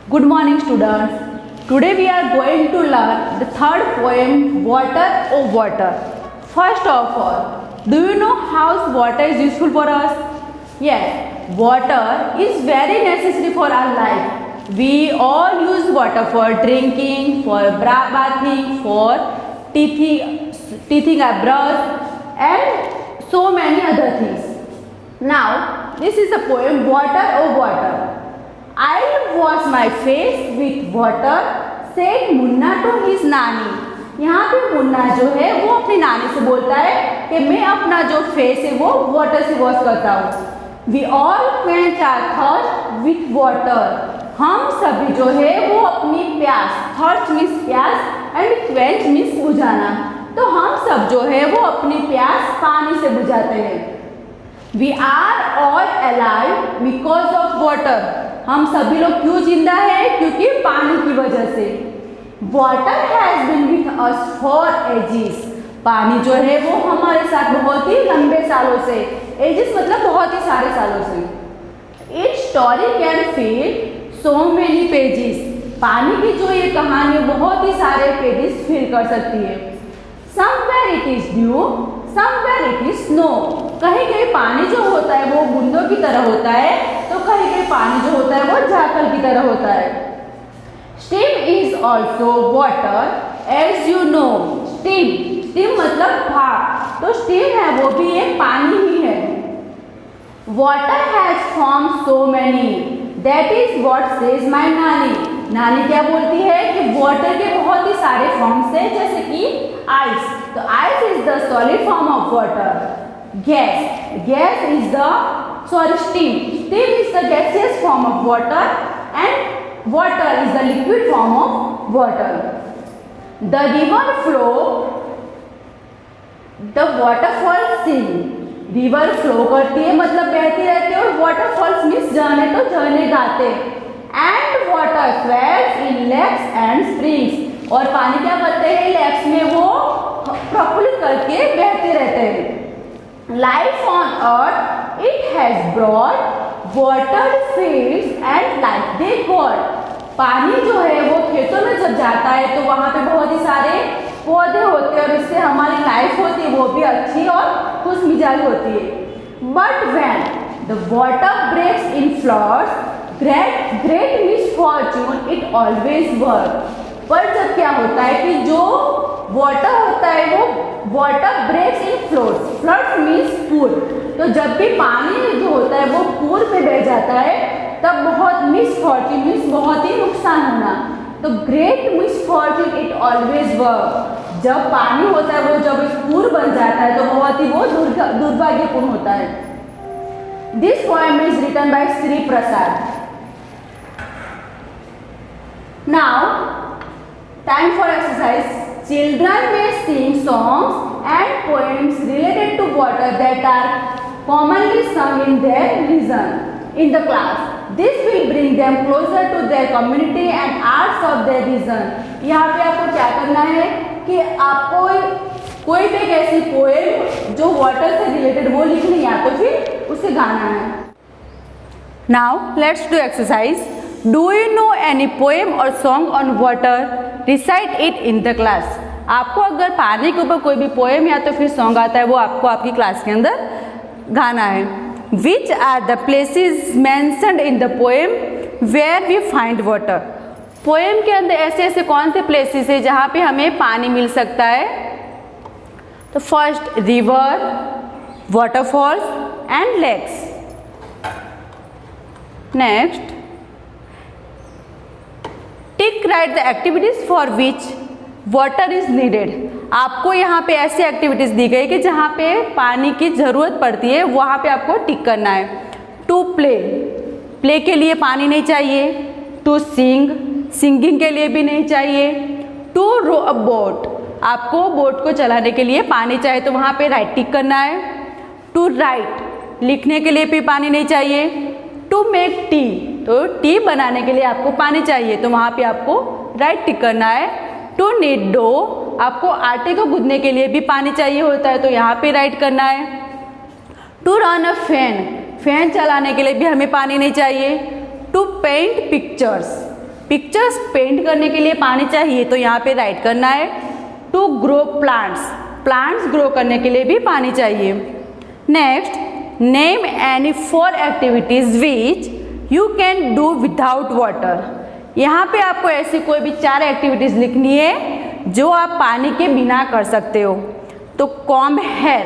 Good morning, students. Today we are going to learn the third poem, Water, O Water. First of all, do you know how water is useful for us? Yes, water is very necessary for our life. We all use water for drinking, for bathing, for teething our brush, and so many other things. Now, this is a poem, Water, O Water. I'll wash my face with water, said Munna to his नानी. यहाँ पे मुन्ना जो है वो अपनी नानी से बोलता है कि मैं अपना जो फेस है वो वाटर से वॉश करता हूँ. We all quench our thirst with water. हम सभी जो है वो अपनी प्यास, thirst means प्यास and quench means बुझाना, तो हम सब जो है वो अपनी प्यास पानी से बुझाते हैं. We are all alive because of water. हम सभी लोग क्यों जिंदा है? क्योंकि पानी की वजह से. Water has been with us for ages. पानी जो है वो हमारे साथ बहुत ही लंबे सालों से, ages मतलब बहुत ही सारे सालों से. Its story can fill so many pages. पानी की जो ये कहानी बहुत ही सारे पेजेस फिल कर सकती है. Somewhere it is dew, somewhere it is snow. कहीं कहीं पानी जो होता है वो बूंदों की तरह होता है, तो कहीं कहीं पानी जो होता है वो झाकल की तरह होता है. Steam is also water, as you know. Steam मतलब भाप, तो steam है वो भी एक पानी ही है. Water has formed so many. That is what says my नानी. नानी क्या बोलती है कि वाटर के बहुत ही सारे फॉर्म्स हैं, जैसे कि आइस. तो ice is the solid form of water. Gas is the steam is the gaseous form of water and water is the liquid form of water. The river flow, the waterfall sing. River flow करती है मतलब बहती रहती है, और waterfalls means झरने, तो झरने गाते. And water swells in lakes and springs. और पानी क्या करते हैं लेक्स में, वो प्रफुल्लित करके बहते रहते हैं. Life on earth it has brought water fields and life they got. पानी जो है वो खेतों में जब जाता है तो वहाँ पे बहुत ही सारे पौधे होते हैं, और इससे हमारी लाइफ होती है वो भी अच्छी और खुश मिजाज होती है. But when the water breaks in floods, great misfortune it always work. पर जब क्या होता है कि जो वाटर होता है वो water breaks in floods means पूर. तो जब भी पानी जो होता है वो पूर में बह जाता है तब बहुत मिसफॉर्चून मीन्स बहुत ही नुकसान होना. तो great misfortune it always work. जब पानी होता है वो जब पूर बन जाता है तो बहुत ही वो दुर्भाग्यपूर्ण होता है. This poem is written by Shri Prasad. Now time for exercise. Children may sing songs and poems related to water that are commonly sung in their region in the class. This will bring them closer to their community and arts of their region. यहाँ पे आपको क्या करना है कि आपको कोई भी एक ऐसी पोएम जो वाटर से रिलेटेड वो लिखनी है, तो फिर उसे गाना है. Now let's do exercise. Do you know any poem or song on water? Recite it in the class. आपको अगर पानी के ऊपर कोई भी पोएम या तो फिर सॉन्ग आता है वो आपको आपकी क्लास के अंदर गाना है. Which are the places mentioned in the poem where we find water? Poem के अंदर ऐसे ऐसे कौन से प्लेसेस है जहाँ पे हमें पानी मिल सकता है? तो first river, waterfalls and lakes. Next tick right the activities for which water is needed. आपको यहाँ पे ऐसी एक्टिविटीज दी गई कि जहाँ पे पानी की जरूरत पड़ती है वहाँ पे आपको टिक करना है. टू प्ले के लिए पानी नहीं चाहिए. टू सिंगिंग के लिए भी नहीं चाहिए. टू रो अ बोट, आपको बोट को चलाने के लिए पानी चाहिए तो वहाँ पे राइट टिक करना है. टू राइट, लिखने के लिए भी पानी नहीं चाहिए. टू मेक टी, तो टी बनाने के लिए आपको पानी चाहिए तो वहाँ पे आपको राइट टिक करना है. टू नीड डो, आपको आटे को गूंदने के लिए भी पानी चाहिए होता है तो यहाँ पे राइट करना है. टू रन अ फैन चलाने के लिए भी हमें पानी नहीं चाहिए. To paint pictures, pictures paint करने के लिए पानी चाहिए, तो यहाँ पे राइट करना है to grow plants, plants grow करने के लिए भी पानी चाहिए। Next, name any 4 activities which you can do without water. यहाँ पे आपको ऐसी कोई भी 4 एक्टिविटीज लिखनी है जो आप पानी के बिना कर सकते हो। तो कॉम्ब हेयर,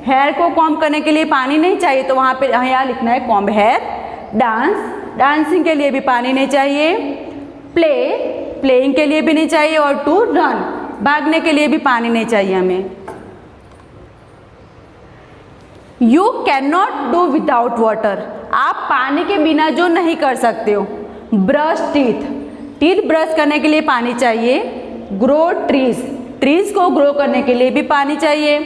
हेयर को कॉम्ब करने के लिए पानी नहीं चाहिए, तो वहाँ पे यहाँ लिखना है कॉम्ब हेयर। डांस, डांसिंग के लिए भी पानी नहीं चाहिए। प्ले, प्लेइंग के लिए भी नहीं चाहिए। और टू रन, भागने के लिए भी पानी नहीं चाहिए हमें। You can not do without water, आप पानी के बिना जो नहीं कर सकते हो। ब्रश टीथ, टीथ ब्रश करने के लिए पानी चाहिए। ग्रो ट्रीज, ट्रीज को ग्रो करने के लिए भी पानी चाहिए।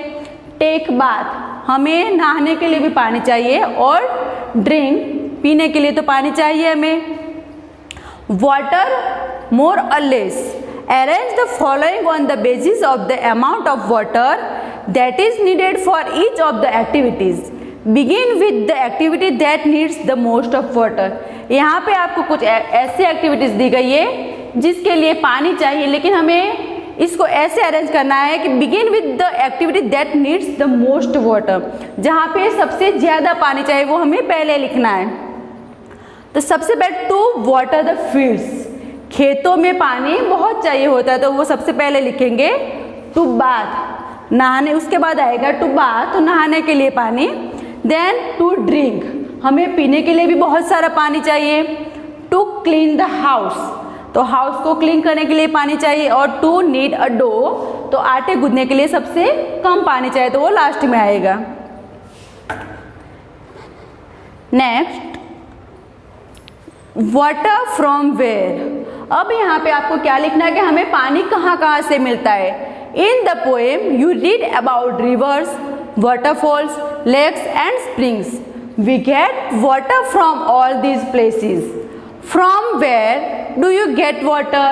टेक बाथ, हमें नहाने के लिए भी पानी चाहिए। और ड्रिंक, पीने के लिए तो पानी चाहिए हमें। वाटर मोर और less, arrange the following on the basis of the amount of water that is needed for each of the activities. Begin with the activity that needs the most of water. यहाँ पे आपको कुछ ऐसी activities दी गई है जिसके लिए पानी चाहिए, लेकिन हमें इसको ऐसे अरेंज करना है कि begin with the activity that needs the most water, जहाँ पे सबसे ज़्यादा पानी चाहिए वो हमें पहले लिखना है। तो सबसे पहले टू वाटर द फील्ड्स, खेतों में पानी बहुत चाहिए होता है, तो वो सबसे पहले लिखेंगे। टू बाथ, नहाने, उसके बाद आएगा टू बाथ, तो नहाने के लिए पानी। देन टू ड्रिंक, हमें पीने के लिए भी बहुत सारा पानी चाहिए। टू क्लीन द हाउस, तो हाउस को क्लीन करने के लिए पानी चाहिए। और टू नीड अ डो, तो आटे गूंदने के लिए सबसे कम पानी चाहिए, तो वो लास्ट में आएगा। नेक्स्ट, वाटर फ्रॉम वेयर, अब यहाँ पे आपको क्या लिखना है कि हमें पानी कहाँ कहाँ से मिलता है। In the poem you read about reverse, waterfalls, lakes and springs. We get water from all these places. From where do you get water?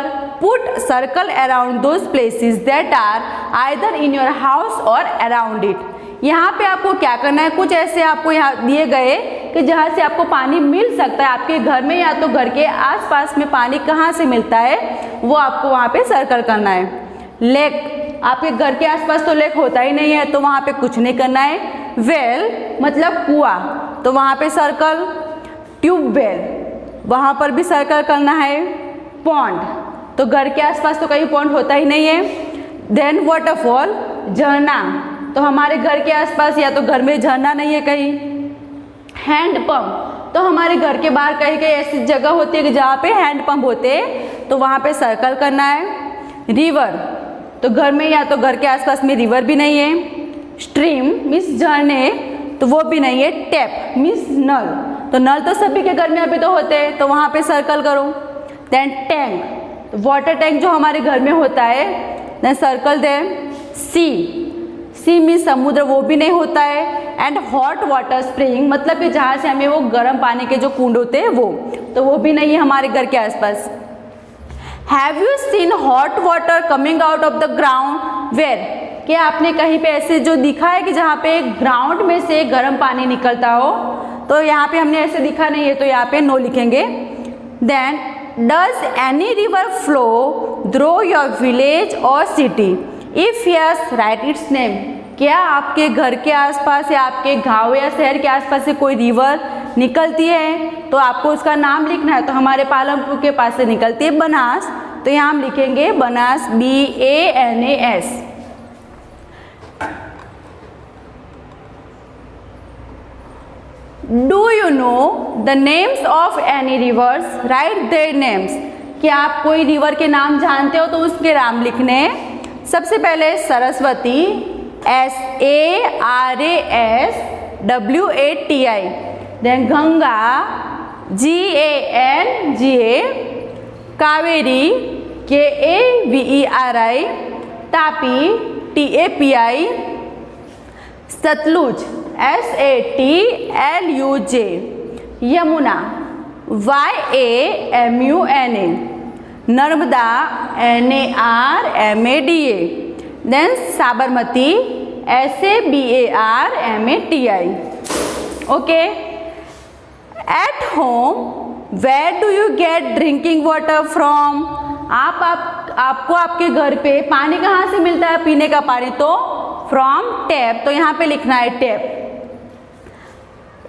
Put circle around those places that are either in your house or around it. यहाँ पे आपको क्या करना है, कुछ ऐसे आपको यहाँ दिए गए कि जहाँ से आपको पानी मिल सकता है आपके घर में, या तो घर के आसपास में पानी कहाँ से मिलता है वो आपको वहाँ पे सर्कल करना है। लेक, आपके घर के आसपास तो लेक होता ही नहीं है, तो वहाँ पे कुछ नहीं करना है। वेल मतलब कुआं, तो वहाँ पे सर्कल। ट्यूबवेल, वहाँ पर भी सर्कल करना है। पॉन्ड, तो घर के आसपास तो कहीं पॉन्ड होता ही नहीं है। देन वाटरफॉल, झरना, तो हमारे घर के आसपास या तो घर में झरना नहीं है कहीं। हैंड पंप, तो हमारे घर के बाहर कहीं कहीं ऐसी जगह होती है कि जहाँ पे हैंड पंप होते हैं, तो वहाँ पे सर्कल करना है। रिवर, तो घर में या तो घर के आसपास में रिवर भी नहीं है। स्ट्रीम मीन्स झरने, तो वो भी नहीं है। टैप मीन्स नल, तो नल तो सभी के घर में अभी तो होते हैं, तो वहाँ पे सर्कल करो। देन टैंक, तो वाटर टैंक जो हमारे घर में होता है, देन सर्कल दे। सी, सी मीन्स समुद्र, वो भी नहीं होता है। एंड हॉट वाटर स्प्रिंग, मतलब कि जहाँ से हमें वो गर्म पानी के जो कुंड होते हैं वो, तो वो भी नहीं है हमारे घर के आसपास। Have you seen hot water coming out of the ground where, क्या आपने कहीं पे ऐसे जो दिखा है कि जहाँ पे ग्राउंड में से गर्म पानी निकलता हो, तो यहाँ पे हमने ऐसे दिखा नहीं है, तो यहाँ पे नो लिखेंगे। Then does any river flow through your village और city, if yes write its name, क्या आपके घर के आसपास या आपके गांव या शहर के आसपास से कोई रिवर निकलती है, तो आपको उसका नाम लिखना है। तो हमारे पालमपुर के पास से निकलती है बनास, तो यहाँ हम लिखेंगे Banas, BANAS। Do you know the names of any reverse, right their names, क्या आप कोई रिवर के नाम जानते हो तो उसके नाम लिखने। सबसे पहले Saraswati, SARASWATI, then Ganga, GANGA, Kaveri, KAVERI, Tapi, TAPI, Satluj, SATLUJ, Yamuna, YAMUNA, Narmada, NARMADA, then Sabarmati, SABARMATI। Okay, at home where do you get drinking water from? आपको आपके घर पे पानी कहाँ से मिलता है पीने का पानी? तो फ्रॉम टैप, तो यहाँ पे लिखना है tap.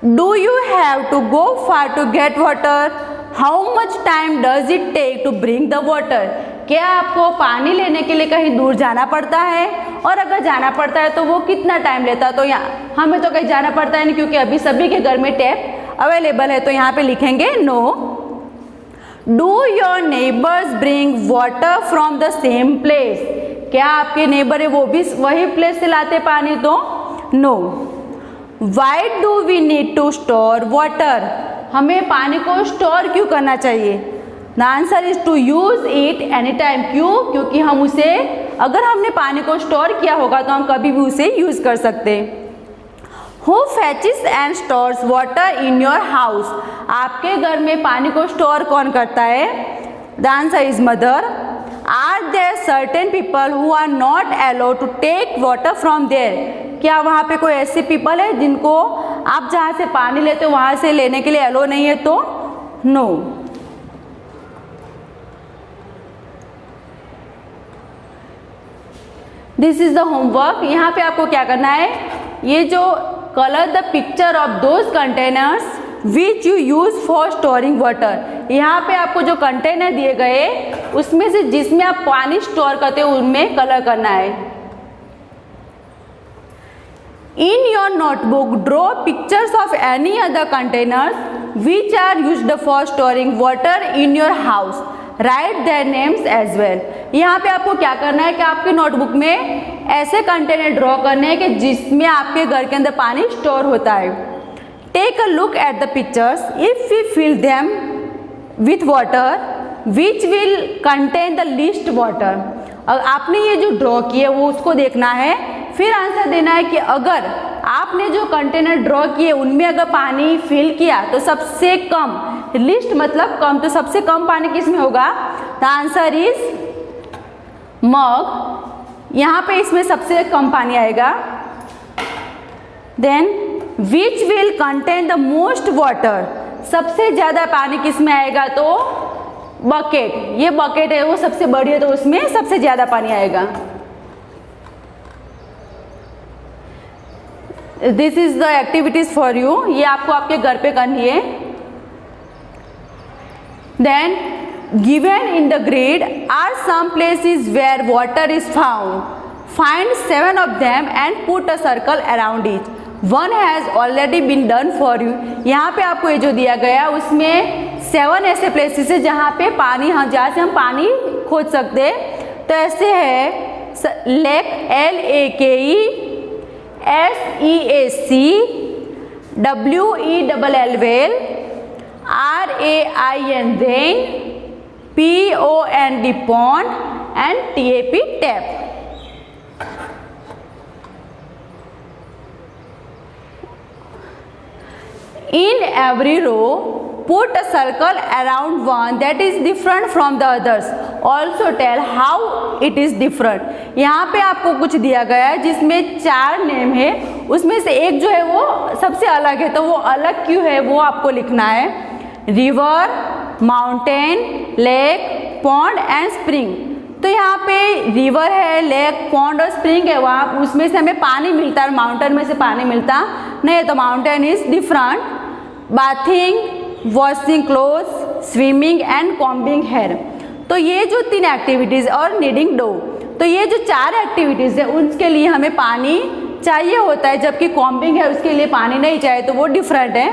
Do you have to go far to get water? How much time does it take to bring the water? क्या आपको पानी लेने के लिए कहीं दूर जाना पड़ता है? और अगर जाना पड़ता है तो वो कितना टाइम लेता है? तो यहाँ हमें तो कहीं जाना पड़ता है नहीं, क्योंकि अभी सभी के घर में टैप अवेलेबल है, तो यहाँ पे लिखेंगे no. Do your neighbours bring water from the same place? क्या आपके नेबर है वो भी वही प्लेस से लाते पानी? तो no. Why do we need to store water? हमें पानी को स्टोर क्यों करना चाहिए? The answer is to use it any time. क्यों? क्योंकि हम उसे, अगर हमने पानी को स्टोर किया होगा तो हम कभी भी उसे यूज कर सकते हैं। Who fetches and stores water in your house? आपके घर में पानी को स्टोर कौन करता है? The answer is mother. Are there certain people who are not allowed to take water from there? क्या वहाँ पे कोई ऐसे पीपल है जिनको आप जहाँ से पानी लेते हो वहाँ से लेने के लिए अलो नहीं है? तो no. This is the homework. यहाँ पे आपको क्या करना है, ये जो colour the picture of those containers which you use for storing water. यहाँ पे आपको जो कंटेनर दिए गए उसमें से जिसमें आप पानी स्टोर करते हो उनमें कलर करना है। In your notebook, draw pictures of any other containers which are used for storing water in your house. Write their names as well. यहाँ पे आपको क्या करना है कि आपके नोटबुक में ऐसे कंटेनर ड्रॉ करने हैं कि जिसमें आपके घर के अंदर पानी स्टोर होता है। Take a look at the pictures. If we fill them with water, which will contain the least water? आपने ये जो ड्रॉ किए वो उसको देखना है, फिर आंसर देना है कि अगर आपने जो कंटेनर ड्रॉ किए उनमें अगर पानी फिल किया तो सबसे कम, लिस्ट मतलब कम, तो सबसे कम पानी किसमें होगा? The answer is mug. यहाँ पे इसमें सबसे कम पानी आएगा। Then which will contain the most water? सबसे ज़्यादा पानी किसमें आएगा? तो बकेट। ये बकेट है वो सबसे बड़ी है तो उसमें सबसे ज़्यादा पानी आएगा। This is the activities for you. ये आपको आपके घर पे करनी है। Then given in the grid are some places where water is found. Find 7 of them and put a circle around each. One has already been done for you. यहाँ पे आपको ये जो दिया गया उसमें 7 ऐसे प्लेसेस है जहाँ पे पानी, हाँ, जहाँ से हम पानी खोज सकते हैं। तो ऐसे है lake, LAKE, SEAC, WELL whale, RAIN rain, POND pond and TAP tap. In every row, put a circle around one that is different from the others. Also tell how it is different. यहाँ पे आपको कुछ दिया गया है जिसमें 4 name है, उसमें से एक जो है वो सबसे अलग है, तो वो अलग क्यों है वो आपको लिखना है। River, mountain, lake, pond and spring. तो यहाँ पे रिवर है, लेक, पॉन्ड और स्प्रिंग है, वहाँ उसमें से हमें पानी मिलता है, माउंटेन में से पानी मिलता नहीं है, तो mountain is different. Bathing, washing clothes, swimming and combing hair. तो ये जो 3 एक्टिविटीज़ और नीडिंग डो, तो ये जो 4 एक्टिविटीज़ है उसके लिए हमें पानी चाहिए होता है, जबकि कॉम्बिंग है उसके लिए पानी नहीं चाहिए, तो वो डिफरेंट है।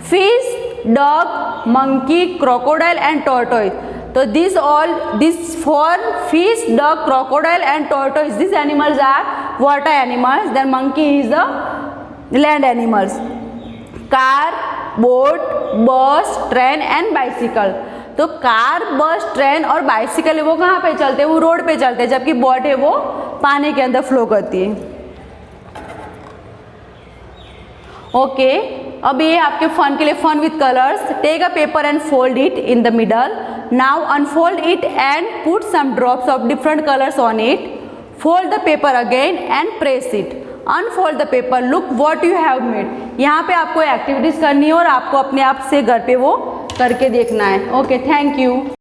Fish, dog, monkey, crocodile and tortoise. तो this for fish, dog, crocodile and tortoise, this animals are water animals, then monkey is the land animals. Car, boat, bus, train and bicycle. तो car, bus, train और bicycle है वो कहाँ पे चलते हैं? वो रोड पे चलते हैं, जबकि बोट है वो पानी के अंदर फ्लो करती है। ओके, अब ये आपके फन के लिए, fun with colours. Take a paper and fold it in the middle. Now unfold it and put some drops of different colours on it. Fold the paper again and press it. Unfold the paper, look what you have made. यहाँ पे आपको activities करनी है और आपको अपने आप से घर पे वो करके देखना है। Okay, thank you.